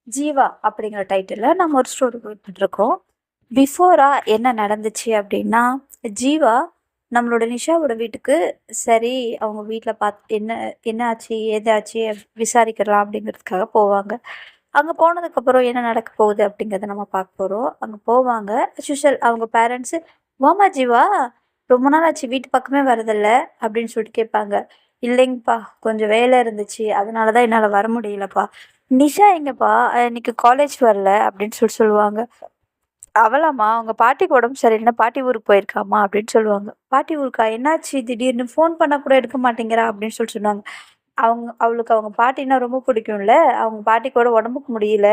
ஜீவா அப்படிங்கிற டைட்டிலில் நம்ம ஒரு ஸ்டோரி போட்டுருக்கோம். பிஃபோரா என்ன நடந்துச்சு அப்படின்னா, ஜீவா நம்மளோட நிஷாவோட வீட்டுக்கு சரி அவங்க வீட்டில் பார்த்து என்ன என்ன ஆச்சு ஏதாச்சு விசாரிக்கலாம் அப்படிங்கிறதுக்காக போவாங்க. அங்கே போனதுக்கப்புறம் என்ன நடக்க போகுது அப்படிங்கிறத நம்ம பார்க்க போகிறோம். அங்கே போவாங்க. சுஷல் அவங்க பேரண்ட்ஸு, வாமா ஜீவா, ரொம்ப நாள் ஆச்சு வீட்டு பக்கமே வரதில்ல அப்படின்னு சொல்லிட்டு கேட்பாங்க. இல்லைங்கப்பா, கொஞ்சம் வேலை இருந்துச்சு, அதனால தான் என்னால் வர முடியலப்பா. நிஷா எங்கப்பா, இன்னைக்கு காலேஜ் வரல அப்படின்னு சொல்லுவாங்க. அவளாம்மா அவங்க பாட்டிக்கு உடம்பு சரியில்லைன்னா பாட்டி ஊருக்கு போயிருக்காமா அப்படின்னு சொல்லுவாங்க. பாட்டி ஊருக்கா, என்னாச்சு திடீர்னு ஃபோன் பண்ணால் கூட எடுக்க மாட்டேங்கிறா அப்படின்னு சொன்னாங்க. அவளுக்கு அவங்க பாட்டின்னா ரொம்ப பிடிக்கும்ல, அவங்க பாட்டி கூட உடம்புக்கு முடியல,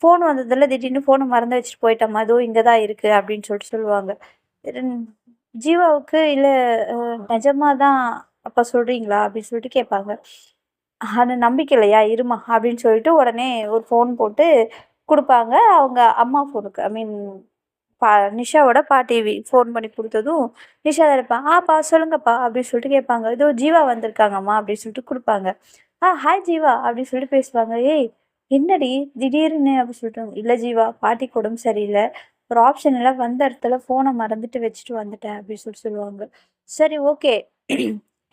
ஃபோன் வந்ததில்ல, திடீர்னு ஃபோனை மறந்து வச்சுட்டு போயிட்டாம்மா, அதுவும் இங்கே தான் இருக்குது அப்படின்னு சொல்லுவாங்க. ம், ஜீவாவுக்கு இல்லை நிஜமா தான் அப்பா சொல்கிறீங்களா அப்படின்னு சொல்லிட்டு கேட்பாங்க. அது நம்பிக்கை இல்லையா, இருமா அப்படின்னு சொல்லிட்டு உடனே ஒரு ஃபோன் போட்டு குடுப்பாங்க. அவங்க அம்மா ஃபோனுக்கு. ஐ மீன் பா நிஷாவோட பாட்டி ஃபோன் பண்ணி குடுத்ததும், நிஷா தான் இருப்பா. "ஆப்பா சொல்லுங்கப்பா" அப்படின்னு சொல்லிட்டு கேட்பாங்க. "இதோ ஜீவா வந்திருக்காங்கம்மா" அப்படின்னு சொல்லிட்டு குடுப்பாங்க. ஹாய் ஜீவா" அப்படின்னு சொல்லிட்டு பேசுவாங்க. "ஏய் என்னடி திடீர்னு" அப்படின்னு சொல்லிட்டு, "இல்ல ஜீவா, பாட்டிக்கு உடம்பு சரியில்ல. ஒரு ஆப்ஷன் இல்ல, வந்த இடத்துல ஃபோனை மறந்துட்டு வச்சுட்டு வந்துட்டேன்" அப்படின்னு சொல்லுவாங்க. "சரி ஓகே.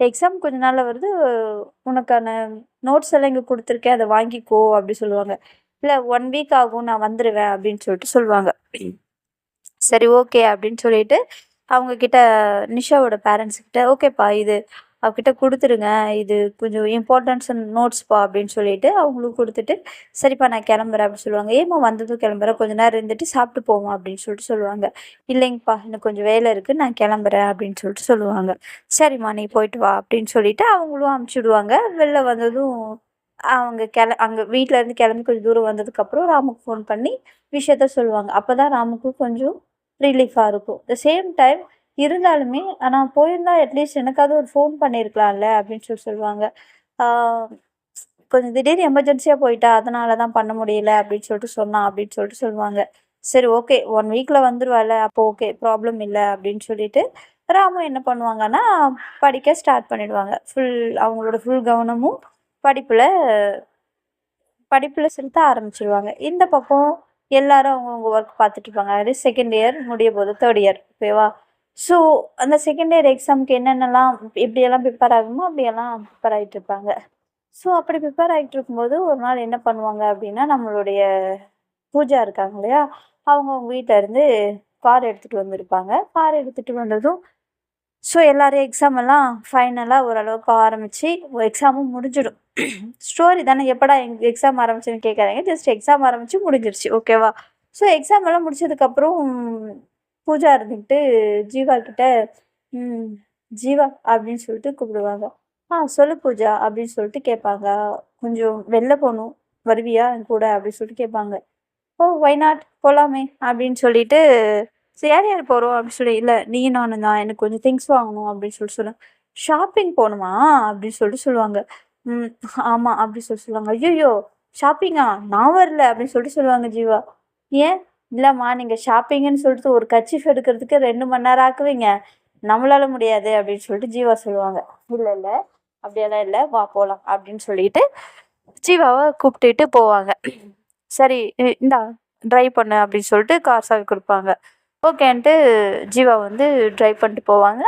எக்ஸாம் கொஞ்ச நாள்ல வருது. உனக்கான நோட்ஸ் எல்லாம் இங்க குடுத்துருக்கேன். அத வாங்கிக்கோ" அப்படி சொல்லுவாங்க. "இல்ல 1 வீக் ஆகும். நான் வந்துருவேன்" அப்படின்னு சொல்லுவாங்க. சரி ஓகே அப்படின்னு சொல்லிட்டு அவங்க கிட்ட, நிஷாவோட பேரண்ட்ஸ் கிட்ட, "ஓகேப்பா, இது அவகிட்ட குடுத்துருங்க. இது கொஞ்சம் இம்பார்ட்டன்ஸ் நோட்ஸ்ப்பா" அப்படின்னு சொல்லிட்டு அவங்களுக்கு குடுத்துட்டு, "சரிப்பா நான் கிளம்புறேன்" அப்படின்னு சொல்லுவாங்க. "ஏம்மா வந்ததும் கிளம்புற? கொஞ்ச நேரம் இருந்துட்டு சாப்பிட்டு போவோம்" அப்படின்னு சொல்லுவாங்க. "இல்லைங்கப்பா, எனக்கு கொஞ்சம் வேலை இருக்கு. நான் கிளம்புறேன்" அப்படின்னு சொல்லுவாங்க. "சரிம்மா நீ போயிட்டு வா" அப்படின்னு சொல்லிட்டு அவங்களும் அனுப்பிச்சி விடுவாங்க. வெளில வந்ததும் அவங்க அங்க வீட்ல இருந்து கிளம்பி கொஞ்சம் தூரம் வந்ததுக்கப்புறம் ராமுக்கு ஃபோன் பண்ணி விஷயத்த சொல்லுவாங்க. அப்பதான் ராமுக்கு கொஞ்சம் ரிலீஃபா இருக்கும். த சேம் டைம் இருந்தாலுமே, நான் போயிருந்தா அட்லீஸ்ட் எனக்காவது ஒரு ஃபோன் பண்ணியிருக்கலாம்ல அப்படின்னு சொல்லுவாங்க. ஆ கொஞ்சம் திடீர்னு எமர்ஜென்சியா போயிட்டா, அதனால தான் பண்ண முடியல அப்படின்னு சொன்னா அப்படின்னு சொல்லுவாங்க. சரி ஓகே, 1 வீக்ல வந்துருவாள்ல, அப்போ ஓகே ப்ராப்ளம் இல்ல அப்படின்னு சொல்லிட்டு, ராமு என்ன பண்ணுவாங்கன்னா, படிக்க ஸ்டார்ட் பண்ணிடுவாங்க. அவங்களோட ஃபுல் கவனமும் படிப்புல படிப்புல செலுத்த ஆரம்பிச்சுருவாங்க. இந்த பக்கம் எல்லாரும் அவங்கவங்க ஒர்க் பார்த்துட்டு இருப்பாங்க. அதாவது செகண்ட் இயர் முடிய போகுது, 3rd இயர் ஓகேவா? ஸோ அந்த செகண்ட் இயர் எக்ஸாம்க்கு என்னென்னலாம் எப்படியெல்லாம் ப்ரிப்பேர் ஆகணுமோ அப்படியெல்லாம் ப்ரிப்பேர் ஆயிட்டு இருப்பாங்க. ஸோ அப்படி ப்ரிப்பேர் ஆயிட்டு இருக்கும்போது ஒரு நாள் என்ன பண்ணுவாங்க அப்படின்னா, நம்மளுடைய பூஜா இருக்காங்க இல்லையா? அவங்க வீட்ல இருந்து கார் எடுத்துட்டு வந்திருப்பாங்க. கார் எடுத்துட்டு வந்ததும், ஸோ எல்லாரும் எக்ஸாம் எல்லாம் ஃபைனலா ஓரளவுக்கு ஆரம்பிச்சு, எக்ஸாமும் முடிஞ்சிடும். ஸ்டோரி தானே, எப்படா எக்ஸாம் ஆரம்பிச்சுன்னு கேட்காதீங்க. ஜஸ்ட் எக்ஸாம் ஆரம்பிச்சு முடிஞ்சிருச்சு. ஓகேவா? ஸோ எக்ஸாம் எல்லாம் முடிச்சதுக்கப்புறம் பூஜா இருந்துக்கிட்டு ஜீவா கிட்ட, ம் ஜீவா அப்படின்னு சொல்லிட்டு கூப்பிடுவாங்க. சொல்லு பூஜா அப்படின்னு சொல்லிட்டு கேட்பாங்க. கொஞ்சம் வெளில போகணும், வருவியா என் கூட அப்படின்னு சொல்லிட்டு கேட்பாங்க. ஓ ஒய் நாட், போலாமே அப்படின்னு சொல்லிட்டு, சரி யார் யார் போகிறோம் அப்படின்னு சொல்லி, இல்லை நீயும் நானும் தான், எனக்கு கொஞ்சம் திங்ஸ் வாங்கணும் அப்படின்னு சொல்லுவேன். ஷாப்பிங் போகணுமா அப்படின்னு சொல்லுவாங்க. ம் ஆமாம் அப்படின்னு சொல்லுவாங்க. ஐயோ ஷாப்பிங்கா, நான் வரல அப்படின்னு சொல்லுவாங்க ஜீவா. ஏன்? இல்லைம்மா, நீங்கள் ஷாப்பிங்குன்னு சொல்லிட்டு ஒரு கர்ச்சீஃப் எடுக்கிறதுக்கு 2 மணி நேரம் ஆக்குவீங்க, நம்மளால முடியாது அப்படின்னு சொல்லிட்டு ஜீவா சொல்லுவாங்க. இல்லை இல்லை, அப்படியெல்லாம் இல்லை, வா போகலாம் அப்படின்னு சொல்லிட்டு ஜீவாவை கூப்பிட்டுட்டு போவாங்க. சரி இந்தா ட்ரைவ் பண்ணு அப்படின்னு சொல்லிட்டு கார் சாவி கொடுப்பாங்க. ஓகேன்ட்டு ஜீவா வந்து ட்ரைவ் பண்ணிட்டு போவாங்க.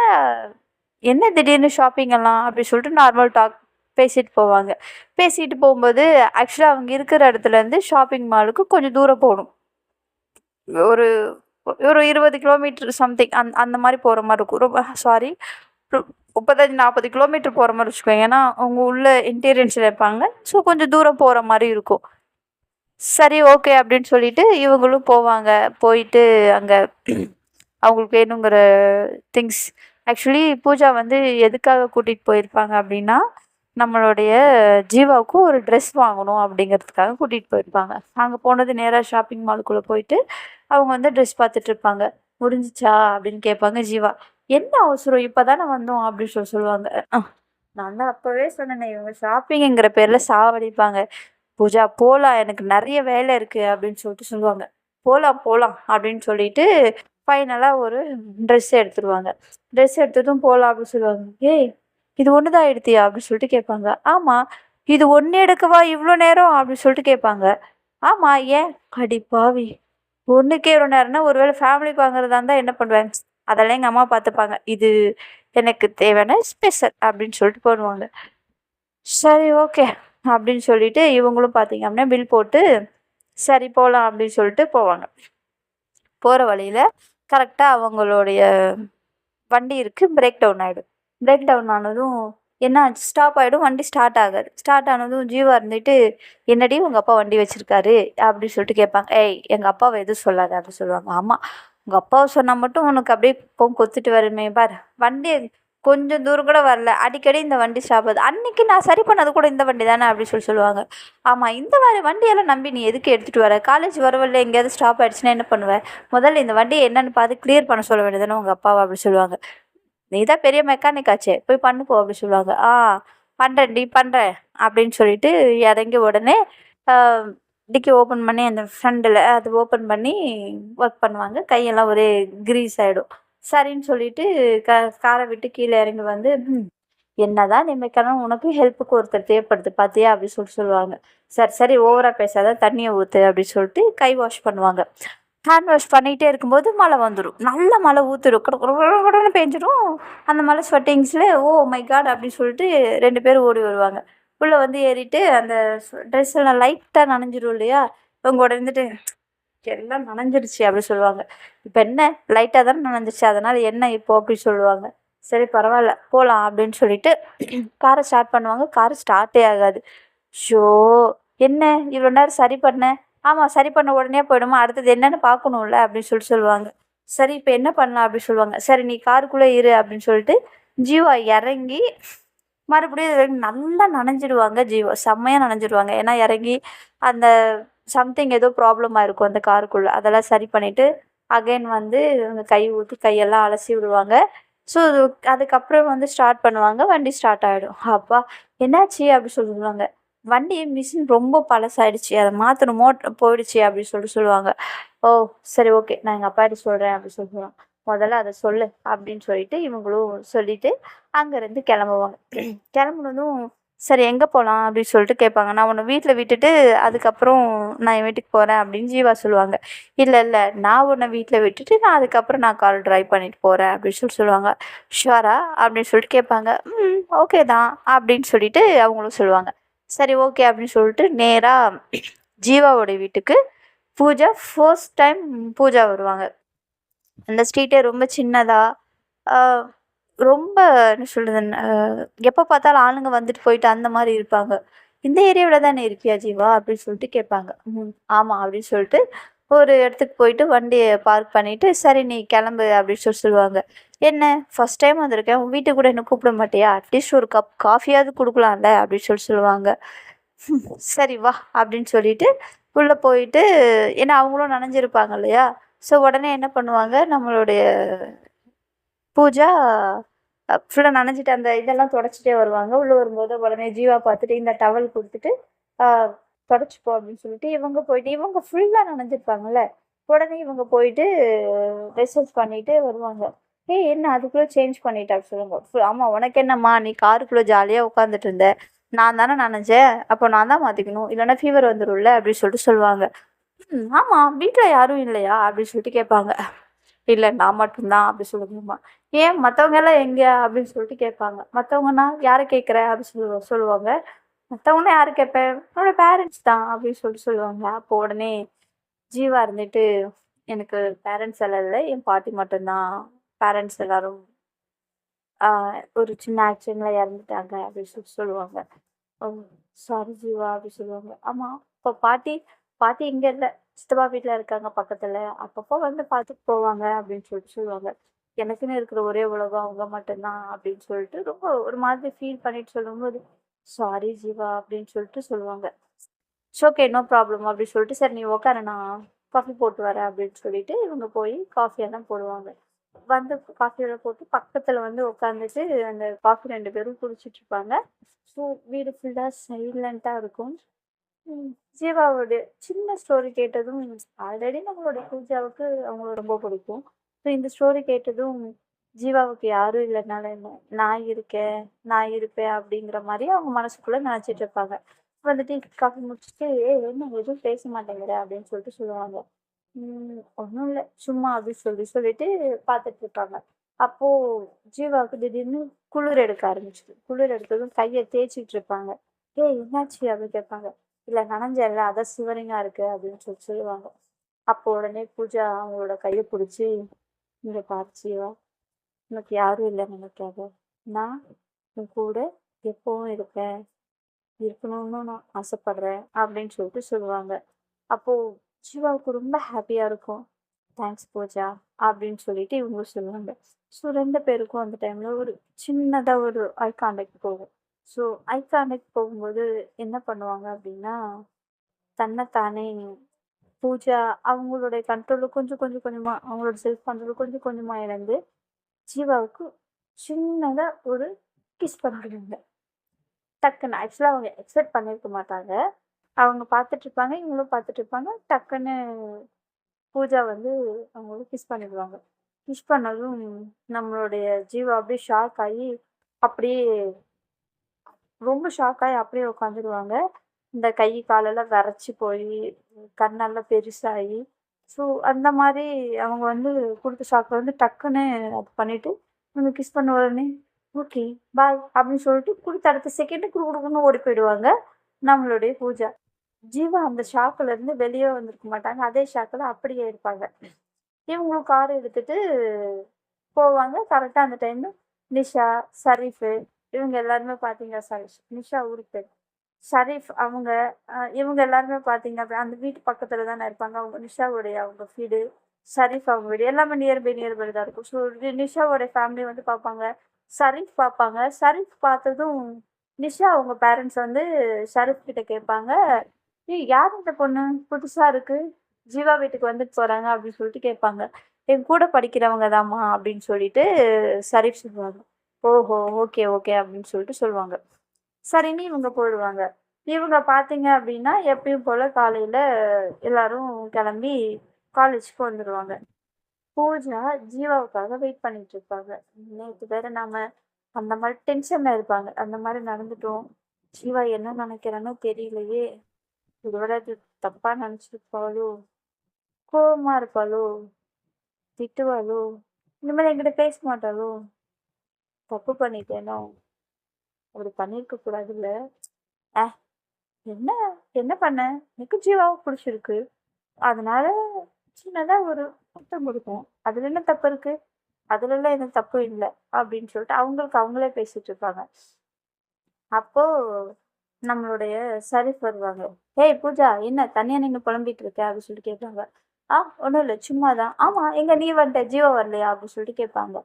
என்ன திடீர்னு ஷாப்பிங் எல்லாம் அப்படின்னு சொல்லிட்டு நார்மல் டாக் பேசிட்டு போவாங்க. பேசிட்டு போகும்போது ஆக்சுவலாக அவங்க இருக்கிற இடத்துலேருந்து ஷாப்பிங் மாலுக்கு கொஞ்சம் தூரம் போகணும். ஒரு ஒரு 20 கிலோமீட்டர் சம்திங் அந்த மாதிரி போகிற மாதிரி இருக்கும். ரொம்ப சாரி, 35-40 கிலோமீட்டர் போகிற மாதிரி வச்சுக்கோங்க. ஏன்னா அவங்க உள்ள இன்டீரியன்ஸில் இருப்பாங்க. ஸோ கொஞ்சம் தூரம் போகிற மாதிரி இருக்கும். சரி ஓகே அப்படின்னு சொல்லிட்டு இவங்களும் போவாங்க. போயிட்டு அங்கே அவங்களுக்கு வேணுங்கிற திங்ஸ், ஆக்சுவலி பூஜா வந்து எதுக்காக கூட்டிகிட்டு போயிருப்பாங்க அப்படின்னா, நம்மளுடைய ஜீவாவுக்கு ஒரு ட்ரெஸ் வாங்கணும் அப்படிங்கிறதுக்காக கூட்டிகிட்டு போயிருப்பாங்க. அங்கே போனது நேராக ஷாப்பிங் மாலுக்குள்ளே போயிட்டு அவங்க வந்து ட்ரெஸ் பார்த்துட்டு இருப்பாங்க. முடிஞ்சிச்சா அப்படின்னு கேட்பாங்க ஜீவா. என்ன அவசரம், இப்போ தானே வந்தோம் அப்படின்னு சொல்லுவாங்க. நான் தான் அப்போவே சொன்னேனே, இவங்க ஷாப்பிங்குங்கிற பேரில் சாவடிப்பாங்க. பூஜா போலாம், எனக்கு நிறைய வேலை இருக்கு அப்படின்னு சொல்லுவாங்க. போலாம் போலாம் அப்படின்னு சொல்லிட்டு ஃபைனலாக ஒரு ட்ரெஸ் எடுத்துருவாங்க. ட்ரெஸ் எடுத்ததும் போலாம் அப்படின்னு சொல்லுவாங்க. ஏய் இது ஒன்று தான் எடுத்தியா அப்படின்னு சொல்லிட்டு கேட்பாங்க. ஆமாம். இது ஒன்று எடுக்கவா இவ்வளோ நேரம் அப்படின்னு சொல்லிட்டு கேட்பாங்க. ஆமா. ஏன்? அடி பாவி! ஒண்ணுக்கே இவ்வளோ நேரம்னா, ஒருவேளை ஃபேமிலிக்கு வாங்குறதா இருந்தா என்ன பண்ணுவேன்? அதெல்லாம் எங்க அம்மா பார்த்துப்பாங்க. இது எனக்கு தேவையான ஸ்பெஷல் அப்படின்னு சொல்லிட்டு போடுவாங்க. சரி ஓகே. அப்படின்னு சொல்லிட்டு இவங்களும் பார்த்தீங்க அப்படின்னா பில் போட்டு, சரி போலாம் அப்படின்னு சொல்லிட்டு போவாங்க. போற வழியில கரெக்ட்டா அவங்களுடைய வண்டி இருக்கு. பிரேக் டவுன் ஆயிடும். பிரேக் டவுன் ஆனதும் என்ன ஆச்சு? ஸ்டாப் ஆயிடும். வண்டி ஸ்டார்ட் ஆகாது. ஸ்டார்ட் ஆனதும் ஜீவா இருந்துட்டு, "என்னடி உங்க அப்பா வண்டி வச்சிருக்காரு?" அப்படின்னு சொல்லிட்டு கேட்பாங்க. "ஏய் எங்க அப்பாவ எதுவும் சொல்லாத" அப்படின்னு சொல்லுவாங்க. "ஆமா, உங்க அப்பாவ சொன்னா மட்டும் உனக்கு அப்படியே கொத்துட்டு வருமே பாரு. வண்டி கொஞ்சம் தூரம் கூட வரல. அடிக்கடி இந்த வண்டி ஸ்டாப் ஆகுது. அன்னைக்கு நான் சரி பண்ணது கூட இந்த வண்டி தானே" அப்படின்னு சொல்லுவாங்க. "ஆமா, இந்த மாரி வண்டியெல்லாம் நம்பி நீ எதுக்கு எடுத்துட்டு வர? காலேஜ் வர வழில எங்கேயாவது ஸ்டாப் ஆயிடுச்சுன்னா என்ன பண்ணுவ? முதல்ல இந்த வண்டிய என்னன்னு பார்த்து கிளியர் பண்ண சொல்ல வேண்டியது தானே உங்க அப்பாவ" அப்படி சொல்லுவாங்க. "நீ தான் பெரிய மெக்கானிக் ஆச்சே! போய் பண்ணு போ" அப்படி சொல்லுவாங்க. பண்றேன்டி பண்றேன்" அப்படின்னு சொல்லிட்டு இறங்கி உடனே அ டிக்கி ஓப்பன் பண்ணி அந்த ஃப்ரண்ட்ல அது ஓப்பன் பண்ணி ஒர்க் பண்ணுவாங்க. கையெல்லாம் ஒரே கிரீஸ் ஆயிடும். சரின்னு சொல்லிட்டு க கார விட்டு கீழ இறங்கி வந்து, என்னதான் நீ மெக்கானிக் உனக்கு ஹெல்ப்புக்கு ஒருத்தர் தேவைப்படுது பார்த்தியா" அப்படின்னு சொல்லுவாங்க. "சரி சரி ஓவரா பேசாத தண்ணிய ஊத்து" அப்படின்னு சொல்லிட்டு கை வாஷ் பண்ணுவாங்க. ஹேண்ட் வாஷ் பண்ணிகிட்டே இருக்கும்போது மழை வந்துடும். நல்ல மழை ஊற்றிடும். கட கட கட கடன்னு பேஞ்சிடும். அந்த மழை ஸ்வெட்டிங்ஸில் "ஓ மை காட்" அப்படின்னு சொல்லிட்டு 2 பேரும் ஓடி வருவாங்க. உள்ளே வந்து ஏறிட்டு அந்த ட்ரெஸ் எல்லாம் லைட்டாக நனைஞ்சிரும் இல்லையா? இவங்க உடனே இருந்துட்டு "எல்லாம் நனைஞ்சிருச்சு" அப்படி சொல்லுவாங்க. "இப்போ என்ன லைட்டாக தானே நனைஞ்சிருச்சு, அதனால் என்ன இப்போ?" அப்படி சொல்லுவாங்க. "சரி பரவாயில்ல போகலாம்" அப்படின்னு சொல்லிட்டு காரை ஸ்டார்ட் பண்ணுவாங்க. கார் ஸ்டார்ட்டே ஆகாது. ஷோ! "என்ன இவ்வளோ நேரம் சரி பண்ண?" "ஆமா, சரி பண்ண உடனே போயிடுமா, அடுத்தது என்னன்னு பார்க்கணும்ல" அப்படின்னு சொல்லுவாங்க. "சரி இப்போ என்ன பண்ணலாம்?" அப்படின்னு சொல்லுவாங்க. "சரி நீ காருக்குள்ளே இரு" அப்படின்னு சொல்லிட்டு ஜீவா இறங்கி மறுபடியும் நல்லா நனைஞ்சிடுவாங்க ஜீவா. செம்மையா நனைஞ்சிடுவாங்க. ஏன்னா இறங்கி அந்த சம்திங் ஏதோ ப்ராப்ளமா இருக்கும் அந்த காருக்குள்ள. அதெல்லாம் சரி பண்ணிட்டு அகைன் வந்து அந்த கை ஊத்தி கையெல்லாம் அலசி விடுவாங்க. ஸோ அதுக்கப்புறம் வந்து ஸ்டார்ட் பண்ணுவாங்க. வண்டி ஸ்டார்ட் ஆயிடும். "அப்பா என்னாச்சு?" அப்படி சொல்லுவாங்க. "வண்டி மிஷின் ரொம்ப பழசாயிடுச்சு. அத மாத்தணும். மோட்டர் போயிடுச்சு" அப்படின்னு சொல்லுவாங்க. "ஓ சரி ஓகே. நான் எங்க அப்பாகிட்ட சொல்றேன்" அப்படின்னு சொல்லுவாங்க. "முதல்ல அத சொல்லு" அப்படின்னு சொல்லிட்டு இவங்களும் சொல்லிட்டு அங்கேருந்து கிளம்புவாங்க. கிளம்புனதும் "சரி எங்கே போகலாம்?" அப்படின்னு சொல்லிட்டு கேட்பாங்க. "நான் உன்னை வீட்டில் விட்டுட்டு அதுக்கப்புறம் நான் என் வீட்டுக்கு போகிறேன்" அப்படின்னு ஜீவா சொல்லுவாங்க. "இல்லை இல்லை, நான் உன்னை வீட்டில் விட்டுட்டு அதுக்கப்புறம் நான் கார் டிரைவ் பண்ணிட்டு போகிறேன்" அப்படின்னு சொல்லுவாங்க. "ஷுவரா?" அப்படின்னு சொல்லிட்டு கேட்பாங்க. ஓகே தான்" அப்படின்னு சொல்லிட்டு அவங்களும் சொல்லுவாங்க. சரி ஓகே அப்படின்னு சொல்லிட்டு நேராக ஜீவாவோட வீட்டுக்கு பூஜா ஃபர்ஸ்ட் டைம் பூஜா வருவாங்க. அந்த ஸ்ட்ரீட்டே ரொம்ப சின்னதா, ஆ ரொம்ப என்ன சொல்றது, எப்போ பார்த்தாலும் ஆளுங்க வந்துட்டு போயிட்டு அந்த மாரி இருப்பாங்க. "இந்த ஏரியாவுல தானே இருக்கியா ஜீவா?" அப்படின்னு சொல்லிட்டு கேட்பாங்க. ஆமா" அப்படின்னு சொல்லிட்டு ஒரு இடத்துக்கு போயிட்டு வண்டிய பார்க் பண்ணிட்டு, "சரி நீ கிளம்பு" அப்படின்னு சொல்லுவாங்க. "என்ன ஃபர்ஸ்ட் டைம் வந்திருக்கேன். உன் வீட்டுக்கு கூட என்ன கூப்பிட மாட்டியா? அட்லீஸ்ட் ஒரு கப் காஃபியாவது குடுக்கலாம்ல" அப்படின்னு சொல்லுவாங்க. "சரி வா" அப்படின்னு சொல்லிட்டு உள்ள போயிட்டு, ஏன்னா அவங்களும் நனைஞ்சிருப்பாங்க இல்லையா? ஸோ உடனே என்ன பண்ணுவாங்க, நம்மளுடைய பூஜா ஃபுல்லா நனைஞ்சிட்டு அந்த இதெல்லாம் தொடச்சிட்டே வருவாங்க. உள்ள வரும்போது உடனே ஜீவா பார்த்துட்டு இந்த டவல் குடுத்துட்டு, "ஆ தொடச்சுக்கோ" அப்படின்னு சொல்லிட்டு இவங்க போயிட்டு இவங்க ஃபுல்லா நனைஞ்சிருப்பாங்கல்ல. உடனே இவங்க போயிட்டு ரிசர்ச் பண்ணிட்டு வருவாங்க. "ஏய் என்ன அதுக்குள்ள சேஞ்ச் பண்ணிட்ட?" அப்படி சொல்லுவாங்க. "ஆமா உனக்கு என்னம்மா, நீ காருக்குள்ள ஜாலியா உட்காந்துட்டு இருந்த. நான் தானே நனைஞ்சேன். அப்போ நான் தான் மாத்திக்கணும். இல்லைன்னா ஃபீவர் வந்துரும்ல" அப்படின்னு சொல்லுவாங்க. ஆமா வீட்ல யாரும் இல்லையா?" அப்படின்னு சொல்லிட்டு கேட்பாங்க. "இல்ல நான் மட்டும் தான்" அப்படி சொல்லுங்கம்மா. "ஏன் மத்தவங்க எல்லாம் எங்க?" அப்படின்னு சொல்லிட்டு கேட்பாங்க. "மத்தவங்கன்னா யார கேட்குற?" அப்படி சொல்லுவாங்க. "மத்தவங்கன்னா யார கேட்பேன்? என்னோட பேரண்ட்ஸ் தான்" அப்படின்னு சொல்லுவாங்க. அப்போ உடனே ஜீவா இருந்துட்டு, "எனக்கு பேரண்ட்ஸ் எல்லாம் இல்ல. என் பாட்டி மட்டும் தான். பேரண்ட்ஸ் எல்லாரும் ஆ ஒரு சின்ன ஆக்சிடென்ட்ல இறந்துட்டாங்க" அப்படின்னு சொல்லுவாங்க. "ஓ! சாரி ஜீவா" அப்படி சொல்லுவாங்க. "ஆமா, இப்போ பாட்டி பாட்டி இங்க இல்ல. சித்தப்பா வீட்ல இருக்காங்க பக்கத்துல. அப்பப்போ வந்து பார்த்துட்டு போவாங்க" அப்படின்னு சொல்லுவாங்க. "எனக்குன்னு இருக்கிற ஒரே உலகம் அவங்க மட்டும் தான்" அப்படின்னு சொல்லிட்டு ரொம்ப ஒரு மாதிரி ஃபீல் பண்ணிட்டு சொல்லும்போது, "சாரி ஜீவா" அப்படின்னு சொல்லுவாங்க. இட்ஸ் ஓகே நோ ப்ராப்ளம் அப்படின்னு சொல்லிட்டு, "சரி நீ உட்காரு நான் காஃபி போட்டு வரேன்" அப்படின்னு சொல்லிட்டு இவங்க போய் காஃபி எல்லாம் போடுவாங்க. வந்து காஃபி எல்லாம் போட்டு பக்கத்துல வந்து உட்காந்துட்டு அந்த காஃபி 2 பேரும் குடிச்சிட்டு இருப்பாங்க. ஸோ வீடு ஃபுல்லா சைலண்ட்டா இருக்கும். ம். ஜீவாவோட சின்ன ஸ்டோரி கேட்டதும் ஆல்ரெடி நம்மளோட பூஜாவுக்கு அவங்கள ரொம்ப பிடிக்கும். ஸோ இந்த ஸ்டோரி கேட்டதும் ஜீவாவுக்கு யாரும் இல்லைனால என்ன, நான் இருக்கேன், நான் இருப்பேன் அப்படிங்கிற மாரி அவங்க மனசுக்குள்ள நினைச்சிட்டு இருப்பாங்க. வந்துட்டு காஃபி முடிச்சுட்டு, "ஏய் என்ன எதுவும் பேச மாட்டேங்கிற?" அப்படின்னு சொல்லிட்டு சொல்லுவாங்க. ஒண்ணும் இல்ல. சும்மா" அப்படின்னு சொல்லிட்டு பார்த்துட்டு இருப்பாங்க. அப்போ ஜீவாவுக்கு திடீர்னு குளிர் எடுக்க ஆரம்பிச்சுது. குளிர் எடுத்ததும் கைய தேய்ச்சுட்டு இருப்பாங்க. "ஏய் என்னாச்சு?" அப்படின்னு கேட்பாங்க. "இல்ல நனைஞ்சேன்ல அதான் சிவரிங்கா இருக்கு" அப்படின்னு சொல்லுவாங்க. அப்போ உடனே பூஜா அவங்களோட கைய புடிச்சு, "இங்க பாரு ஜீவா, உனக்கு யாரும் இல்ல நினைக்காத. நான் உன் கூட எப்பவும் இருப்பேன். இருக்கணும்னு நான் ஆசைப்படுறேன்" அப்படின்னு சொல்லிட்டு சொல்லுவாங்க. அப்போ ஜீவாவுக்கு ரொம்ப ஹாப்பியா இருக்கும். "தேங்க்ஸ் பூஜா" அப்படின்னு சொல்லிட்டு இவங்க சொல்லுவாங்க. ஸோ 2 பேருக்கும் அந்த டைம்ல ஒரு சின்னதா ஒரு ஐ கான்டாக்ட் போகும். ஸோ ஐ கான்டாக்ட் போகும்போது என்ன பண்ணுவாங்க அப்படின்னா, தன்னைத்தானே பூஜா அவங்களுடைய கண்ட்ரோல கொஞ்சம் கொஞ்சம் கொஞ்சமா அவங்களோட செல்ஃப் கண்ட்ரோல் கொஞ்சம் கொஞ்சமா இழந்து, ஜீவாவுக்கு சின்னதா ஒரு கிஸ் பண்ணிடுவாங்க. டக்குன்னு ஆக்சுவலா அவங்க எக்ஸ்பெக்ட் பண்ணியிருக்க மாட்டாங்க. அவங்க பார்த்துட்டு இருப்பாங்க, இவங்களும் பார்த்துட்டு இருப்பாங்க. டக்குன்னு பூஜா வந்து அவங்கள கிஸ் பண்ணிடுவாங்க. கிஸ் பண்ணதும் நம்மளுடைய ஜீவா அப்படியே ஷாக் ஆகி, அப்படியே ரொம்ப ஷாக் ஆகி அப்படியே உட்காந்துருவாங்க. இந்த கை, காலெல்லாம் விறைச்சு போயி, கண்ணெல்லாம் பெருசாகி, ஸோ அந்த மாரி அவங்க வந்து குடுத்த ஷாக்ல வந்து டக்குன்னு அது பண்ணிட்டு, இவங்க கிஸ் பண்ண உடனே, "ஓகே, பாய்" அப்படின்னு சொல்லிட்டு குடுத்த அடுத்த செகண்ட் குடுகுடுன்னு ஓடி போயிடுவாங்க நம்மளுடைய பூஜா. ஜீவா அந்த ஷாக்ல இருந்து வெளியே வந்திருக்க மாட்டாங்க. அதே ஷாக்ல அப்படியே இருப்பாங்க. இவங்களும் கார் எடுத்துட்டு போவாங்க. கரெக்ட்டா அந்த டைம்ல நிஷா, ஷரீஃபு இவங்க எல்லாருமே பார்த்தீங்க நிஷா ஊருக்கு போயிரு ஷரீஃப் அவங்க இவங்க எல்லாருமே பார்த்தீங்க அந்த வீட்டு பக்கத்துல தானே இருப்பாங்க. அவங்க நிஷாவுடைய அவங்க வீடு, ஷரீஃப் அவங்க வீடு எல்லாமே நியர் பை தான் இருக்கும். ஸோ நிஷாவோட ஃபேமிலி வந்து பார்ப்பாங்க. ஷரீஃப் பார்ப்பாங்க. ஷரீஃப் பார்த்ததும் நிஷா அவங்க பேரண்ட்ஸ் வந்து ஷரீஃப் கிட்ட கேட்பாங்க. "ஏய் யார் இந்த பொண்ணு? புதுசா இருக்கு. ஜீவா வீட்டுக்கு வந்துட்டு போறாங்க" அப்படின்னு சொல்லிட்டு கேட்பாங்க. "என் கூட படிக்கிறவங்க தாம்மா" அப்படின்னு சொல்லிட்டு ஷரீஃப் சொல்லுவாங்க. "ஓஹோ! ஓகே, ஓகே" அப்படின்னு சொல்லிட்டு சொல்லுவாங்க. சரின்னு இவங்க போயிடுவாங்க. இவங்க பார்த்தீங்க அப்படின்னா, எப்பயும் போல காலையில எல்லாரும் கிளம்பி காலேஜுக்கு வந்துருவாங்க. பூஜா ஜீவாவுக்காக வெயிட் பண்ணிட்டு இருப்பாங்க. நேத்து வேற நாம அந்த மாரி டென்ஷன்ல இருப்பாங்க. அந்த மாரி நடந்துட்டோம். ஜீவா என்ன நினைக்கிறானோ தெரியலையே! ஒருவேள அது தப்பா நினைச்சிருப்பாளோ? கோவமா இருப்பாளோ? திட்டுவாளோ? இனிமேல் என்கிட்ட பேச மாட்டாளோ? தப்பு பண்ணிட்டேனோ? அப்படி பண்ணியிருக்க கூடாதுல்ல. அ என்ன என்ன பண்ண? எனக்கு ஜீவாவ புடிச்சிருக்கு. அதனால சின்னதா ஒரு முத்தம் குடுத்தேன். அதுல என்ன தப்பு இருக்கு? அதுலலாம் எதுவும் தப்பு இல்ல. அப்படின்னு சொல்லிட்டு அவங்களுக்கு அவங்களே பேசிட்டு இருப்பாங்க. அப்போ நம்மளுடைய ஷரீஃப் வருவாங்க. "ஏய் பூஜா என்ன தனியா நின்னு புலம்பிட்டு இருக்க?" அப்படின்னு சொல்லிட்டு கேட்பாங்க. ஒண்ணும் இல்ல. சும்மா தான்." "ஆமா எங்க நீ வந்துட்ட ஜீவா வரலையா?" அப்படின்னு சொல்லிட்டு கேட்பாங்க.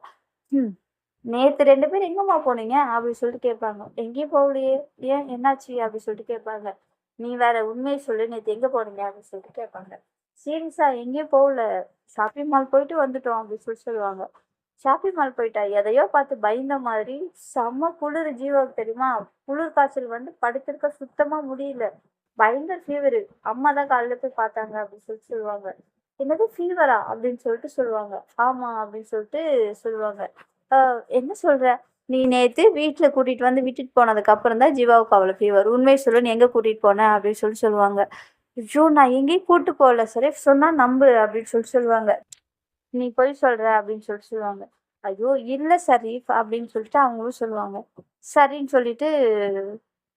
"ம். நேத்து 2 பேரும் எங்கம்மா போனீங்க?" அப்படின்னு சொல்லிட்டு கேட்பாங்க. "எங்கேயும் போகலையே." "ஏன் என்னாச்சு?" அப்படின்னு சொல்லிட்டு கேட்பாங்க. "நீ வேற உண்மைய சொல்லு. நேத்து எங்க போனீங்க?" அப்படின்னு சொல்லிட்டு கேட்பாங்க. "சீரியஸா எங்கேயும் போகல. ஷாப்பிங் மால் போயிட்டு வந்துட்டோம்" அப்படின்னு சொல்லுவாங்க. ஷாப்பிங் மால் போயிட்டா? எதையோ பார்த்து பயந்த மாதிரி செம்ம குளிரு ஜீவாவுக்கு தெரியுமா? குளிர் காய்ச்சல் வந்து படுத்திருக்க சுத்தமா முடியல. பயங்கர ஃபீவரு. அம்மா தான் காலையில போய் பார்த்தாங்க அப்படின்னு சொல்லுவாங்க. "என்னது ஃபீவரா?" அப்படின்னு சொல்லிட்டு சொல்லுவாங்க. "ஆமா" அப்படின்னு சொல்லிட்டு சொல்லுவாங்க. "அ என்ன சொல்ற? நீ நேத்து வீட்ல கூட்டிட்டு வந்து விட்டுட்டு போனதுக்கு அப்புறம் தான் ஜீவாவுக்கு அவ்வளோ ஃபீவர். உண்மைய சொல்லு நீ எங்க கூட்டிட்டு போன?" அப்படின்னு சொல்லுவாங்க. "ஐயோ! நான் எங்கேயும் கூட்டு போகல. சரீஃப் சொன்னா நம்பு" அப்படின்னு சொல்லுவாங்க. "நீ பொய் சொல்ற" அப்படின்னு சொல்லுவாங்க. "ஐயோ! இல்ல ஷரீஃப்" அப்படின்னு சொல்லிட்டு அவங்களும் சொல்லுவாங்க. சரின்னு சொல்லிட்டு,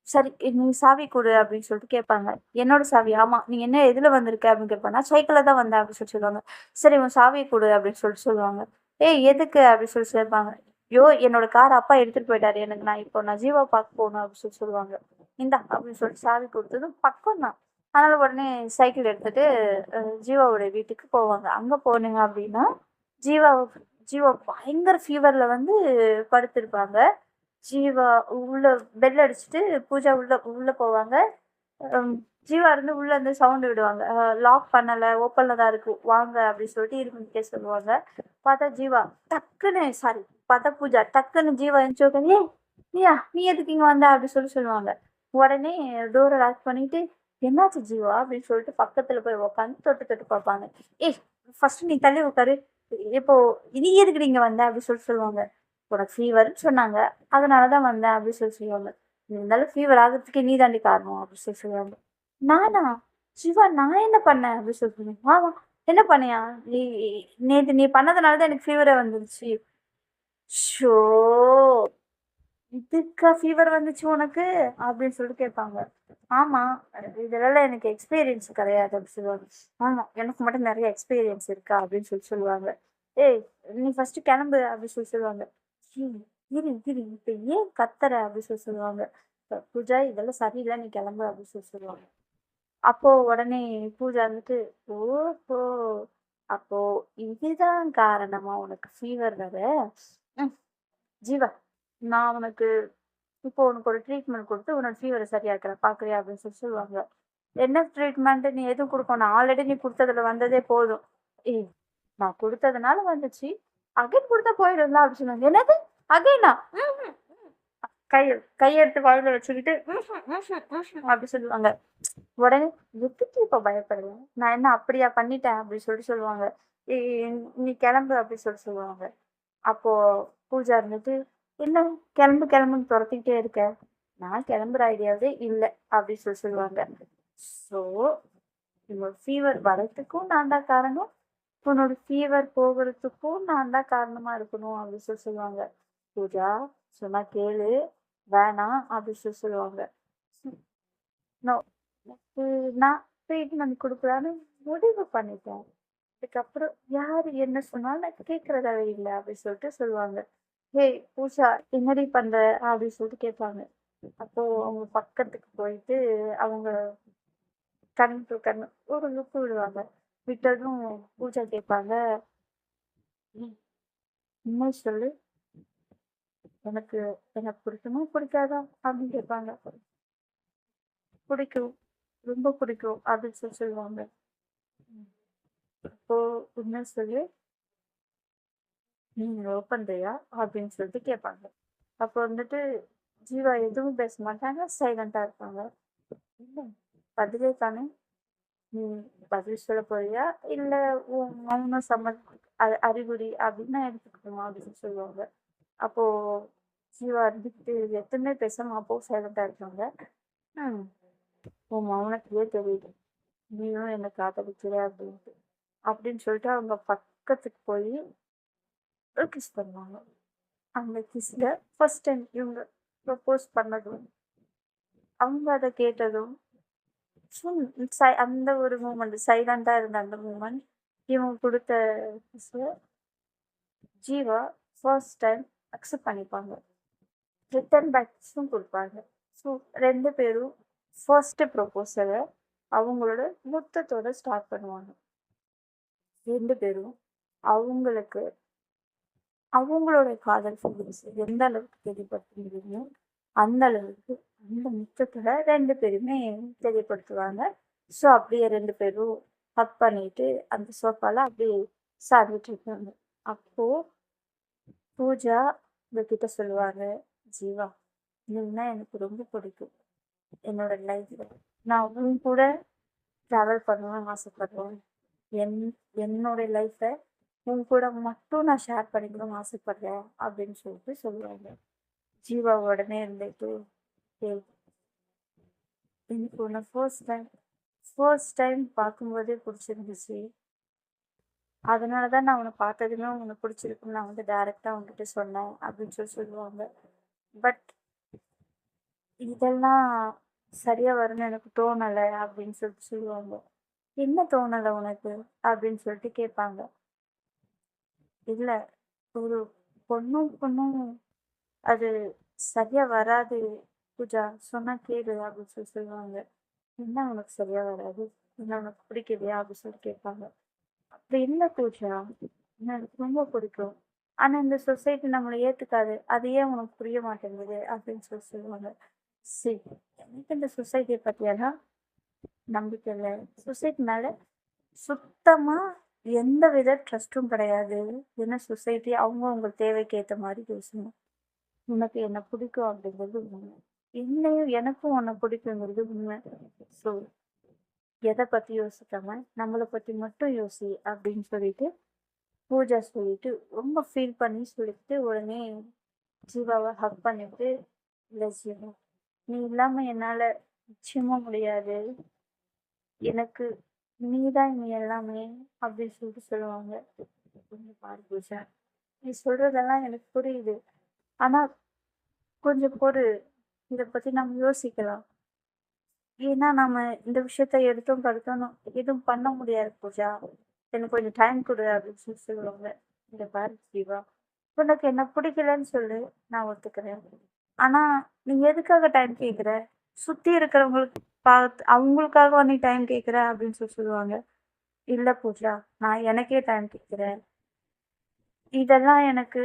"சரி நீ சாவி குடு" அப்படின்னு சொல்லிட்டு கேட்பாங்க. "என்னோட சாவி?" "ஆமா." "நீ என்ன எதுல வந்திருக்க?" அப்படின்னு கேட்பாங்க. "நான் சைக்கிள்ல தான் வந்தேன்" அப்படின்னு சொல்லுவாங்க. "சரி உன் சாவிய குடு" அப்படின்னு சொல்லுவாங்க. "ஏய் எதுக்கு?" அப்படின்னு கேட்பாங்க. "ஐயோ! என்னோட கார் அப்பா எடுத்துட்டு போயிட்டாரு. எனக்கு நான் ஜீவா பார்க்க போகணும்" அப்படின்னு சொல்லுவாங்க. "இந்தா" அப்படின்னு சொல்லிட்டு சாவி குடுத்ததும் பக்கம் தான். அதனால உடனே சைக்கிள் எடுத்துட்டு ஜீவாவோட வீட்டுக்கு போவாங்க. அங்க போனீங்க அப்படின்னா, ஜீவா ஜீவா பயங்கர ஃபீவர்ல வந்து படுத்திருப்பாங்க. ஜீவா உள்ள பெல் அடிச்சுட்டு பூஜா உள்ள உள்ள போவாங்க. ம் ஜீவா இருந்து உள்ள இருந்து சவுண்ட் விடுவாங்க. லாக் பண்ணல, ஓப்பன்ல தான் இருக்கு. வாங்க அப்படின்னு சொல்லிட்டு இருமுகிட்டே சொல்லுவாங்க. பார்த்தா ஜீவா டக்குன்னு சாரி பார்த்தா பூஜா டக்குன்னு ஜீவா எந்திரிச்சு உட்காந்து, "ஏய் நீயா? நீ எதுக்கு இங்க வந்த?" அப்படி சொல்லுவாங்க. உடனே டோர லாக் பண்ணிட்டு, "என்னாச்சு ஜீவா?" அப்படின்னு சொல்லிட்டு பக்கத்துல போய் உட்காந்து தொட்டு தொட்டு பார்ப்பாங்க. "ஏய் ஃபர்ஸ்ட் நீ தள்ளி உட்காரு. இப்போ நீ எதுக்குடி இங்க வந்த?" அப்படி சொல்லுவாங்க. "உனக்கு ஃபீவர்ன்னு சொன்னாங்க. அதனால தான் வந்தேன்" அப்படின்னு சொல்லுவாங்க. இருந்தாலும் ஃபீவர் ஆகுறதுக்கே நீ தாண்டி காரணம் அப்படின்னு சொல்லுவாங்க. நானா? சிவா நான் என்ன பண்ணேன் அப்படின்னு சொல்லுவேன். ஆமா, என்ன பண்ணியா? நீ நேத்து நீ பண்ணதுனால தான் எனக்கு ஃபீவரே வந்துருச்சு. ஷோ, இதுக்கா ஃபீவர் வந்துச்சு உனக்கு அப்படின்னு சொல்லிட்டு கேட்பாங்க. ஆமா, இதெல்லாம் எனக்கு எக்ஸ்பீரியன்ஸ் கிடையாது அப்படின்னு சொல்லுவாங்க. ஆமா, எனக்கு மட்டும் நிறைய எக்ஸ்பீரியன்ஸ் இருக்கா அப்படின்னு சொல்லி சொல்லுவாங்க. ஏய், நீ ஃபர்ஸ்ட் கிளம்பு அப்படின்னு சொல்லி சொல்லுவாங்க. "ஏய், இரு இரு, இப்ப ஏன் கத்துற அப்படின்னு சொல்லி சொல்லுவாங்க. பூஜா, இதெல்லாம் சரியில்லை, நீ கிளம்பு அப்படின்னு சொல்லி சொல்லுவாங்க. அப்போ உடனே பூஜா வந்துட்டு, ஓஹோ, அப்போ இதுதான் காரணமா உனக்கு ஃபீவர் வர? ம், ஜீவா, நான் உனக்கு இப்போ உனக்கு ஒரு ட்ரீட்மெண்ட் கொடுத்து உன்னோட ஃபீவரை சரியாக்குறேன், பாக்குறியா அப்படின்னு சொல்லி சொல்லுவாங்க. என்ன ட்ரீட்மெண்ட்? நீ எதுவும் கொடுக்கணும், ஆல்ரெடி நீ கொடுத்ததுல வந்ததே போதும். ஏய், நான் கொடுத்ததுனால வந்துச்சு, அகைன் கொடுத்தா போயிடும்ல அப்படின்னு சொல்லுவாங்க. என்னது அகைனா? கைய கையெடுத்து வாயில வச்சுக்கிட்டு அப்படி சொல்லுவாங்க. உடனே, எதுக்கு இப்ப பயப்படுறேன், நான் என்ன அப்படியா பண்ணிட்டேன் அப்படி சொல்லுவாங்க. நீ கிளம்பு அப்படி சொல்லுவாங்க. அப்போ பூஜா இருந்துட்டு, என்ன கிளம்பு கிளம்புன்னு துரத்திக்கிட்டே இருக்க, நான் கிளம்புற ஐடியாவே இல்லை அப்படி சொல்லுவாங்க. ஸோ, உன்னோட ஃபீவர் வரத்துக்கும் நான் தான் காரணம், உன்னோட ஃபீவர் போகிறதுக்கும் நான் தான் காரணமா இருக்கணும் அப்படி சொல்லுவாங்க. பூஜா, சொன்னா கேளு, வேணாம் அப்படி சொல்லுவாங்க. நோ, நான் ட்ரீட்மெண்ட் கொடுக்கலான்னு முடிவு பண்ணிட்டேன். அதுக்கப்புறம் யாரு என்ன சொன்னாலும் நான் கேட்கறதாவே இல்லை அப்படின்னு சொல்லிட்டு சொல்லுவாங்க. ஹேய் பூஷா, என்னடி பண்ற அப்படின்னு சொல்லிட்டு கேட்பாங்க. அப்போ அவங்க பக்கத்துக்கு போயிட்டு அவங்க கண் டு கண் ஒரு லுக்கு விடுவாங்க. விட்டதும் பூஜா கேட்பாங்க, "ம், உண்மை சொல்லு, எனக்கு எனக்கு பிடிக்குமா பிடிக்காதா அப்படின்னு கேட்பாங்க. பிடிக்கும், ரொம்ப பிடிக்கும் அப்படின்னு சொல்லுவாங்க. "ம், அப்போ உண்மை சொல்லு, நீங்க லவ் பண்றியா அப்படின்னு சொல்லிட்டு கேட்பாங்க. அப்போ வந்துட்டு ஜீவா எதுவும் பேச மாட்டாங்க, சைலண்டா இருப்பாங்க. இல்ல, பதிலே தானே, நீ பதில் சொல்ல போறியா இல்ல உன் மௌனம் அறிகுறி அப்படின்னு எடுத்துக்கணுமா அப்படின்னு சொல்லுவாங்க. அப்போ ஜீவா இருந்துட்டு எதுவுமே பேசாம அப்போ சைலண்டா இருக்காங்க. ம், உன் மௌனத்திலே தெரியுது, நீயும் என்ன காதலிக்கிற அப்படின்ட்டு அப்படின்னு சொல்லிட்டு அவங்க பக்கத்துக்கு போய் ஒரு கிஸ் பண்ணுவாங்க. அந்த கிஸ்ல ஃபர்ஸ்ட் டைம் இவங்க ப்ரப்போஸ் பண்ணதும் அவங்க அதை கேட்டதும் அந்த ஒரு மூமெண்ட், சைலண்டா இருந்த அந்த மூமெண்ட், இவங்க கொடுத்த கிஸ்ல ஜீவா ஃபர்ஸ்ட் டைம் அக்செப்ட் பண்ணிப்பாங்க. ரிட்டர்ன் பேக்ஸும் கொடுப்பாங்க. ஸோ ரெண்டு பேரும் ஃபர்ஸ்ட் ப்ரொபோசலை அவங்களோட முத்தத்தோட ஸ்டார்ட் பண்ணுவாங்க. ரெண்டு பேரும் அவங்களுக்கு அவங்களோட காதல் ஃபீலிங்ஸ் எந்த அளவுக்கு தெரியப்படுத்த முடியுமோ அந்த அளவுக்கு அந்த முத்தத்துல ரெண்டு பேருமே தெரியப்படுத்துவாங்க. ஸோ அப்படியே ரெண்டு பேரும் ஹக் பண்ணிட்டு அந்த சோஃபால அப்படியே சாஞ்சிட்டு இருக்காங்க. அப்போ பூஜா இவகிட்ட சொல்லுவாங்க, ஜீவா, நீன்னா எனக்கு ரொம்ப பிடிக்கும். என்னோட லைஃப்ல நான் உன் கூட ட்ராவல் பண்ணணும்னு ஆசைப்படுறேன். என் என்னோட லைஃப்பை உன் கூட மட்டும் நான் ஷேர் பண்ணிக்கணும்னு ஆசைப்படுறேன் அப்படின்னு சொல்லிட்டு சொல்லுவாங்க. ஜீவா உடனே இருந்துட்டு, "ஏய், எனக்கு உன்னை ஃபர்ஸ்ட் டைம் பார்க்கும்போதே பிடிச்சிருந்துச்சு. அதனால தான் நான் உன்னை பார்த்ததுமே உனக்கு பிடிச்சிருக்குன்னு நான் வந்து டைரக்டா உன்கிட்ட சொன்னேன் அப்படின்னு சொல்லுவாங்க. பட் இதெல்லாம் சரியா வரும்னு எனக்கு தோணலை அப்படின்னு சொல்லுவாங்க. என்ன தோணலை உனக்கு அப்படின்னு சொல்லிட்டு கேட்பாங்க. இல்ல, ஒரு பொண்ணும் அது சரியா வராது பூஜா, சொன்னா கேளு அப்படின்னு சொல்லுவாங்க. என்ன உனக்கு சரியா வராது, என்ன உனக்கு பிடிக்கலையா அப்படின்னு சொல்லி கேட்பாங்க. அப்படி இல்ல பூஜா, எனக்கு ரொம்ப பிடிக்கும், ஆனா இந்த சொசைட்டி நம்மளை ஏத்துக்காது, அது ஏன் உனக்கு புரிய மாட்டேங்குது அப்படின்னு சொல்லுவாங்க. சரி, எனக்கு இந்த சொசைட்டியை பத்தியெல்லாம் நம்பிக்கை இல்லை. சொசைட்டி மேல சுத்தமா எந்த வித ட்ரஸ்ட்டும் கிடையாது. ஏன்னா சொசைட்டி அவங்க தேவைக்கு ஏத்த மாதிரி பேசணும். உனக்கு என்ன பிடிக்கும் அப்படிங்கிறது உண்மை, என்னையும் எனக்கும் உன்னை பிடிக்குங்கிறது உண்மை. ஸோ எதை பத்தி யோசிக்காம நம்மளை பத்தி மட்டும் யோசி அப்படின்னு சொல்லிட்டு பூஜா சொல்லிட்டு ரொம்ப ஃபீல் பண்ணி சொல்லிட்டு உடனே ஜீவாவை ஹக் பண்ணிட்டு, இல்லை ஜீவா, நீ இல்லாம என்னால நிச்சயமா முடியாது. எனக்கு நீ தான் இனி எல்லாமே அப்படின்னு சொல்லுவாங்க. கொஞ்சம் பாரு பூஜா, நீ சொல்றதெல்லாம் எனக்கு புரியுது. ஆனா கொஞ்சம் பொறு. இத பத்தி நம்ம யோசிக்கலாம். ஏன்னா நம்ம இந்த விஷயத்த எடுத்தோம் கடுத்தோம்னு எதுவும் பண்ண முடியாது பூஜா. எனக்கு கொஞ்சம் டைம் குடு அப்படின்னு சொல்லுவாங்க. இங்க பாரு ஜீவா, உனக்கு என்ன பிடிக்கலன்னு சொல்லு, நான் ஒத்துக்கிறேன். ஆனா நீ எதுக்காக டைம் கேட்குற? சுத்தி இருக்கிறவங்களுக்கு பார்த்து அவங்களுக்காகவா நீ டைம் கேட்குற அப்படின்னு சொல்லுவாங்க. இல்ல பூஜா, நான் எனக்கே டைம் கேட்கிறேன். இதெல்லாம் எனக்கு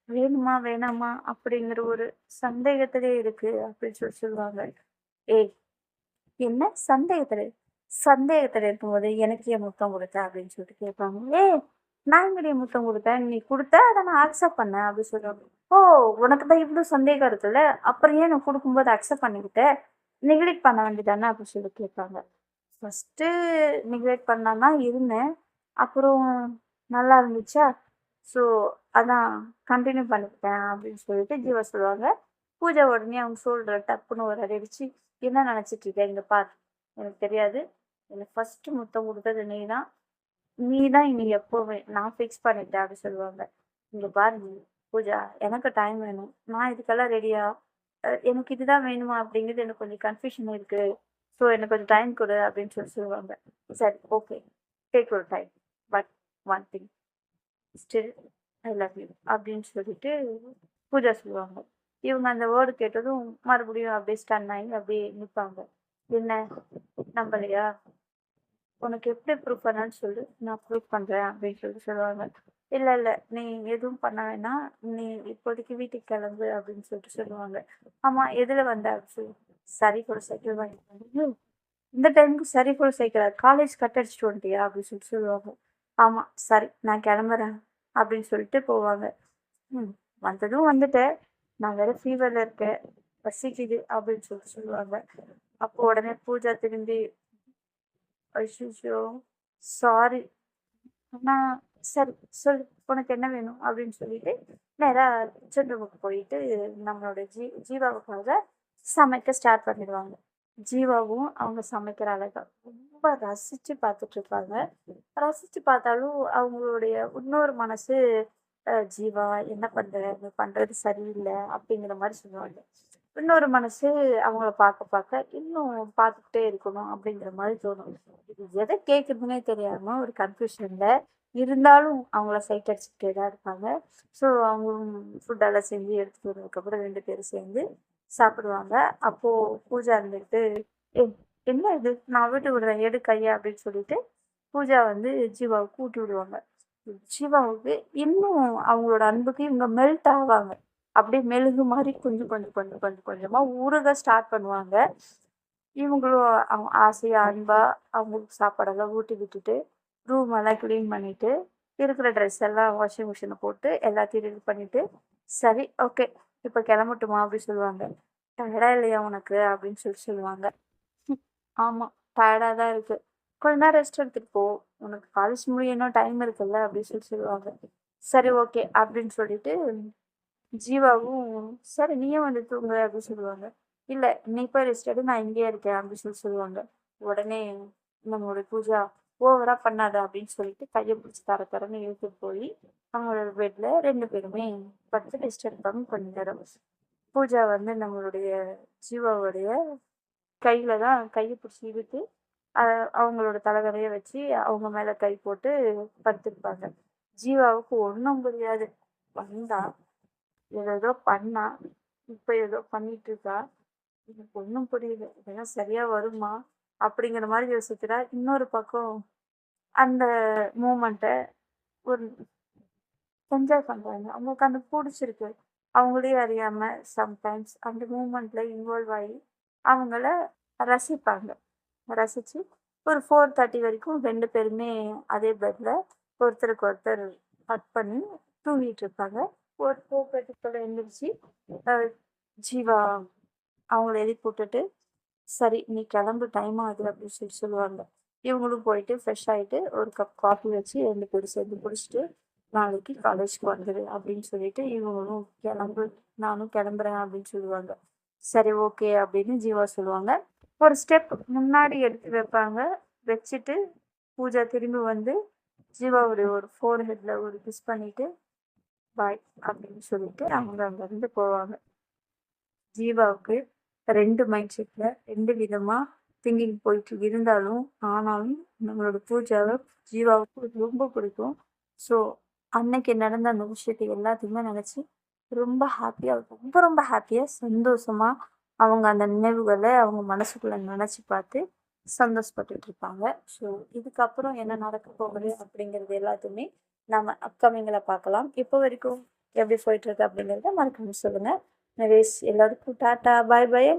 வேணுமா வேணாமா அப்படிங்கிற ஒரு சந்தேகத்திலே இருக்கு அப்படின்னு சொல்லுவாங்க. ஏய், என்ன சந்தேகத்துல? சந்தேகத்துல இருக்கும்போது எனக்கு ஏன் முத்தம் கொடுத்த அப்படின்னு சொல்லிட்டு கேட்பாங்க. ஏய், நான் எங்கடி முத்தம் கொடுத்தேன்? நீ கொடுத்த, அதை நான் அக்செப்ட் பண்ணேன் அப்படின்னு சொல்லுவாங்க. ஓ, உனக்கு தான் இவ்வளவு சந்தேகம் இருக்குல்ல, அப்புறம் ஏன் நான் கொடுக்கும்போது அக்செப்ட் பண்ணிக்கிட்ட? நெக்லெக்ட் பண்ண வேண்டியதானே அப்படின்னு சொல்லி கேட்பாங்க. ஃபர்ஸ்ட்டு நெக்லெக்ட் பண்ணாம தான் இருந்தேன். அப்புறம் நல்லா இருந்துச்சா, ஸோ அதான் கன்டின்யூ பண்ணிக்கிட்டேன் அப்படின்னு சொல்லிட்டு ஜீவா சொல்லுவாங்க. பூஜா உடனே அவங்க ஷோல்டர டப்புன்னு ஒரு அடி அடிச்சு, என்ன நினைச்சிட்டு இருக்க? இங்க பார், எனக்கு தெரியாது. எனக்கு ஃபர்ஸ்ட் முத்தம் கொடுத்தது நீ தான். நீ தான் இனி எப்பவுமே நான் ஃபிக்ஸ் பண்ணிட்டேன் அப்படின்னு சொல்லுவாங்க. இங்க பாரு பூஜா, எனக்கு டைம் வேணும். நான் இதுக்கெல்லாம் ரெடியா? எனக்கு இதுதான் வேணுமா அப்படிங்கிறது எனக்கு கொஞ்சம் கன்ஃபியூஷன் இருக்கு. ஸோ எனக்கு கொஞ்சம் டைம் கொடு அப்படின்னு சொல்லுவாங்க. சரி, okay, take your time. But one thing, still I love you அப்படின்னு சொல்லிட்டு பூஜா சொல்லுவாங்க. இவங்க அந்த வேர்டு கேட்டதும் மறுபடியும் அப்படியே ஸ்டன் ஆகி அப்படியே நிற்பாங்க. என்ன, நம்பலையா? உனக்கு எப்படி ப்ரூஃப் பண்ணான்னு சொல்லு, நான் ப்ரூஃப் பண்றேன் அப்படின்னு சொல்லுவாங்க. இல்ல இல்ல, நீ எதுவும் பண்ண வேணாம், நீ இப்போதைக்கு வீட்டுக்கு கிளம்பு அப்படின்னு சொல்லுவாங்க. ஆமா, எதுல வந்த அப்படின்னு சொல்லி, சரி கூட சைக்கிள் வாங்கிட்டு இந்த டைமுக்கு சரி கூட சைக்கிள் காலேஜ் கட் அடிச்சுட்டு வந்துட்டியா அப்படின்னு சொல்லுவாங்க. ஆமா, சரி நான் கிளம்புறேன் அப்படின்னு சொல்லிட்டு போவாங்க. ம், வந்ததும் வந்துட்டேன், நான் வேற ஃபீவர்ல இருக்கேன், பசிக்குது அப்படின்னு சொல்லுவாங்க. அப்போ உடனே பூஜா திரும்பி, ஐயோ சாரி அண்ணா, சரி சொல்லு, உனக்கு என்ன வேணும் அப்படின்னு சொல்லிட்டு நேரா கிச்சன் ரூமுக்கு போயிட்டு நம்மளோட ஜீவாவுக்காக சமைக்க ஸ்டார்ட் பண்ணிடுவாங்க. ஜீவாவும் அவங்க சமைக்கிற அழகா ரொம்ப ரசிச்சு பார்த்துட்டு இருப்பாங்க. ரசிச்சு பார்த்தாலும் அவங்களுடைய இன்னொரு மனசு, ஜீவா என்ன பண்ற, நீ பண்றது சரியில்லை அப்படிங்கிற மாதிரி சொல்லுவாங்க. இன்னொரு மனசு அவங்கள பார்க்க பார்க்க இன்னும் பார்த்துக்கிட்டே இருக்கணும் அப்படிங்கிற மாதிரி தோணும். இது எதை கேட்குறதுனே தெரியாம ஒரு கன்ஃபியூஷன்ல இருந்தாலும் அவங்கள சைட் அடிச்சுக்கிட்டே தான் இருப்பாங்க. ஸோ அவங்களும் ஃபுட்டெல்லாம் செஞ்சு எடுத்துட்டு வந்ததுக்கப்புறம் 2 பேரும் சேர்ந்து சாப்பிடுவாங்க. அப்போ பூஜா இருந்துட்டு, ஏ, என்ன இது, நான் வீட்டு விடுறேன் எடு கையா அப்படின்னு சொல்லிட்டு பூஜா வந்து ஜீவாவுக்கு ஊட்டி விடுவாங்க. ஜீவாவுக்கு இன்னும் அவங்களோட அன்புக்கு இவங்க மெல்ட் ஆவாங்க. அப்படியே மெழுகு மாதிரி கொஞ்சம் கொஞ்சம் கொஞ்சம் கொஞ்சம் கொஞ்சமா உருக ஸ்டார்ட் பண்ணுவாங்க. இவங்களும் அவங்க ஆசையா அன்பா அவங்களுக்கு சாப்பாடெல்லாம் ஊட்டி விட்டுட்டு ரூம் எல்லாம் க்ளீன் பண்ணிட்டு இருக்கிற ட்ரெஸ் எல்லாம் வாஷிங் மிஷினை போட்டு எல்லாத்தையும் ரெடி பண்ணிட்டு, சரி ஓகே இப்போ கிளம்பட்டுமா அப்படின்னு சொல்லுவாங்க. டயர்டா இல்லையா உனக்கு அப்படின்னு சொல்லுவாங்க. ஆமா, டயர்டா தான் இருக்கு. கொஞ்ச நேரம் ரெஸ்ட் எடுத்துட்டு போ. உனக்கு காலேஜ் முடிய இன்னும் டைம் இருக்குல்ல அப்படின்னு சொல்லுவாங்க. சரி ஓகே அப்படின்னு சொல்லிட்டு ஜீவாவும், சரி நீயும் வந்து தூங்கு அப்படின்னு சொல்லுவாங்க. இல்ல, நீ போய் ரெஸ்ட் எடு, நான் இங்கேயே இருக்கேன் அப்படின்னு சொல்லுவாங்க. உடனே நம்மளோட பூஜா, ஓவரா பண்ணாத அப்படின்னு சொல்லிட்டு கையை பிடிச்சி தரன்னு இழுத்துட்டு போய் அவங்களோட பெட்ல 2 பேருமே படுத்து ரெஸ்ட் எடுப்பாங்க கொஞ்ச நேரம். பூஜா வந்து நம்மளுடைய ஜீவாவுடைய கையில தான் கையை பிடிச்சி இழுத்து அவங்களோட தலைவரைய வச்சு அவங்க மேல கை போட்டு படுத்திருப்பாங்க. ஜீவாவுக்கு ஒண்ணும் புரியாது. வந்தா ஏதோ பண்ணா, இப்ப ஏதோ பண்ணிட்டு இருக்கா, எனக்கு ஒண்ணும் புரியல, இதெல்லாம் சரியா வருமா அப்படிங்கிற மாதிரி யோசிக்கிறா. இன்னொரு பக்கம் அந்த மூமெண்ட்டை ஒரு என்ஜாய் பண்றாங்க. அவங்களுக்கு அந்த பிடிச்சிருக்கு. அவங்களே அறியாம சம்டைம்ஸ் அந்த மூமெண்ட்ல இன்வால்வ் ஆகி அவங்கள ரசிப்பாங்க. ரசிச்சு ஒரு 4:30 வரைக்கும் 2 பேருமே அதே பெட்ல ஒருத்தருக்கு ஒருத்தர் ஹக் பண்ணி தூங்கிட்டு இருப்பாங்க. ஒரு 4:30 எழுந்திரிச்சு அஹ், ஜீவா அவங்கள எழுப்பி விட்டுட்டு, சரி நீ கிளம்பு டைம் ஆகுது அப்படின்னு சொல்லுவாங்க. இவங்களும் போயிட்டு ஃப்ரெஷ் ஆயிட்டு ஒரு கப் காஃபி வச்சு 2 பேரும் சேர்ந்து குடிச்சிட்டு நாளைக்கு காலேஜ்க்கு வந்துடு அப்படின்னு சொல்லிட்டு இவங்களும் கிளம்பு, நானும் கிளம்புறேன் அப்படின்னு சொல்லுவாங்க. சரி ஓகே அப்படின்னு ஜீவா சொல்லுவாங்க. ஒரு ஸ்டெப் முன்னாடி எடுத்து வைப்பாங்க. வச்சுட்டு பூஜா திரும்பி வந்து ஜீவாவுடைய ஒரு ஃபோர்ஹெட்ல ஒரு கிஸ் பண்ணிட்டு பாய் அப்படின்னு சொல்லிட்டு அவங்க அங்கேருந்து போவாங்க. ஜீவாவுக்கு 2 மைண்ட் செட்ல 2 விதமா திங்கிங் போயிட்டு இருந்தாலும், ஆனாலும் நம்மளோட பூஜாவை ஜீவாவுக்கு ரொம்ப பிடிக்கும். ஸோ அன்னைக்கு நடந்த அந்த விஷயத்தை எல்லாத்தையுமே நினச்சி ரொம்ப ஹாப்பியா ரொம்ப ரொம்ப ஹாப்பியா சந்தோஷமா அவங்க அந்த நினைவுகளை அவங்க மனசுக்குள்ள நினச்சி பார்த்து சந்தோஷப்பட்டுட்டு இருப்பாங்க. ஸோ இதுக்கப்புறம் என்ன நடக்க போகுது அப்படிங்கிறது எல்லாத்தையுமே நாம அப்கமிங்ல பார்க்கலாம். இப்போ வரைக்கும் எப்படி போயிட்டு இருக்கு அப்படிங்கிறத மறக்காம சொல்லுங்க. நரேஷ் எல்லாருக்கும் டாட்டா பாய் பாய்.